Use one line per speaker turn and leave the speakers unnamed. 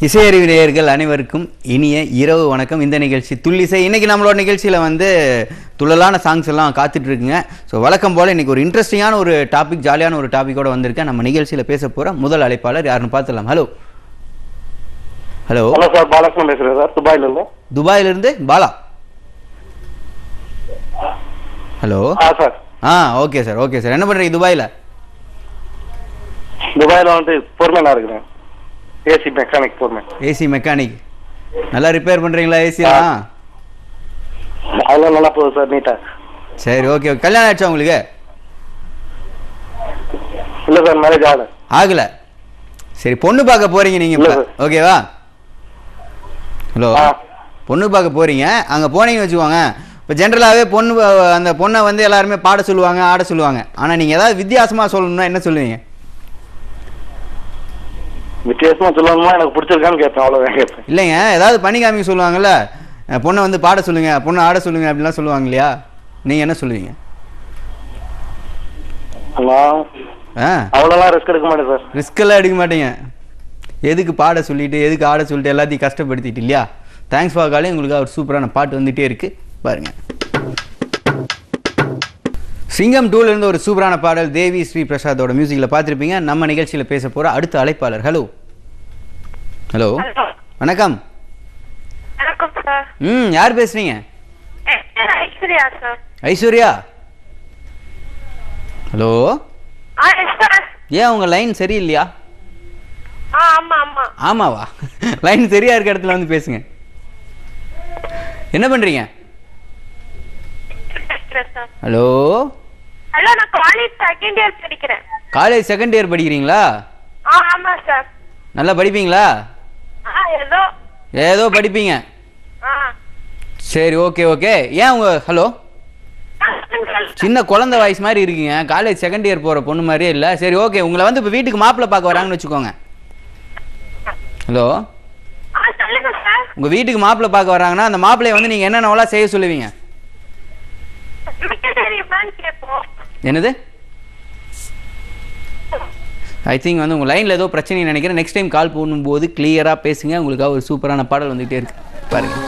இசையறிவு நேயர்கள் அனைவருக்கும் இனிய இரவு வணக்கம். இந்த நிகழ்ச்சி துள்ளிசை. இன்னைக்கு நம்மளோட நிகழ்ச்சியில் வந்து துள்ளலான சாங்ஸ் எல்லாம் காத்துட்டு இருக்குங்க. ஸோ வழக்கம் போல் இன்னைக்கு ஒரு இன்ட்ரெஸ்டிங்கான ஒரு டாபிக், ஜாலியான ஒரு டாப்பிக்கோட வந்திருக்கேன். நம்ம நிகழ்ச்சியில் பேச போகிற முதல் அழைப்பாளர் யாருன்னு பார்த்துடலாம். Hello hello
hello sir, Balakrishnan பேசுகிறேன் சார், துபாயிலிருந்து.
துபாயிலிருந்து Bala. Hello
sir.
Okay sir, okay sir. என்ன பண்ணுறீங்க துபாயில்?
துபாயில் வந்து பொறுமையாக இருக்கிறேன். AC mechanic foreman.
AC mechanic. நல்லா ரிப்பேர் பண்ணுறீங்களா ஏசிலாம்?
அதெல்லாம் நல்லா போகுது சார், நீட்டா.
சரி, ஓகே ஓகே. கல்யாணம் ஆயிடுச்சா உங்களுக்கு?
இல்லை சார், மேரேஜ்
ஆகலை. சரி, பொண்ணு பார்க்க போகிறீங்க நீங்கள் இப்போ, ஓகேவா? ஹலோ, பொண்ணு பார்க்க போகிறீங்க. அங்கே போனீங்கன்னு வச்சுக்கோங்க. இப்போ ஜென்ரலாகவே அந்த பொண்ணை வந்து எல்லாருமே பாட சொல்லுவாங்க, ஆட சொல்லுவாங்க. ஆனால் நீங்கள் ஏதாவது வித்தியாசமாக சொல்லணும்னா என்ன சொல்லுவீங்க?
வித்தியாசமா சொல்லணுமா, எனக்கு பிடிச்சிருக்கான்னு கேட்பேன், அவ்வளோதான் கேட்பேன்.
இல்லைங்க, ஏதாவது பண்ணி காமிக்க சொல்லுவாங்கல்ல, பொண்ணை வந்து பாட சொல்லுங்க, பொண்ணை ஆட சொல்லுங்க அப்படிலாம் சொல்லுவாங்க இல்லையா? நீங்கள் என்ன சொல்லுவீங்க?
அவ்வளோலாம் ரிஸ்க் எடுக்க மாட்டேன் சார்.
ரிஸ்கெல்லாம் எடுக்க மாட்டீங்க. எதுக்கு பாட சொல்லிட்டு எதுக்கு ஆட சொல்லிட்டு எல்லாத்தையும் கஷ்டப்படுத்திட்டு இல்லையா? Thanks for calling. உங்களுக்கு ஒரு சூப்பரான பாட்டு வந்துகிட்டே இருக்குது, பாருங்கள். சிங்கம் 2லேருந்து ஒரு சூப்பரான பாடல் தேவி ஸ்ரீ பிரசாதோட மியூசிக்கில் பார்த்துருப்பீங்க. நம்ம நிகழ்ச்சியில் பேச போகிற அடுத்த அழைப்பாளர். ஹலோ ஹலோ வணக்கம். யார் பேசுறீங்க? ஐஸ்வர்யா. ஹலோ, ஏன் உங்க லைன் சரியில்லையா? ஆமாவா? லைன் சரியா இருக்க இடத்துல வந்து பேசுங்க. என்ன பண்றீங்க? ஹலோ
ஹலோ, நான் காலேஜ் செகண்ட் இயர் படிக்கிறேன்.
காலேஜ் செகண்ட் இயர் படிக்கிறீங்களா?
ஆமா சார்.
நல்லா படிப்பீங்களா? ஏதோ படிப்பீங்க. சரி, ஓகே ஓகே. ஏன் உங்க ஹலோ சின்ன குழந்தை வாய்ஸ் மாதிரி இருக்கீங்க. காலேஜ் செகண்ட் இயர் போற பொண்ணு மாதிரியே இல்லை. சரி, ஓகே. உங்களை வந்து இப்போ வீட்டுக்கு மாப்பிள்ளை பார்க்க வராங்கன்னு வச்சுக்கோங்க. ஹலோ, உங்க வீட்டுக்கு மாப்பிள்ளை பார்க்க வராங்கன்னா அந்த மாப்பிள்ளைய வந்து நீங்க என்னென்னலாம் செய்ய சொல்லுவீங்க? என்னது? ஐ திங்க் வந்து உங்கள் லைனில் ஏதோ பிரச்சனை நினைக்கிறேன். நெக்ஸ்ட் டைம் கால் பண்ணும்போது கிளியராக பேசுங்க. உங்களுக்காக ஒரு சூப்பரான பாடல் வந்துகிட்டே இருக்கு, பாருங்கள்.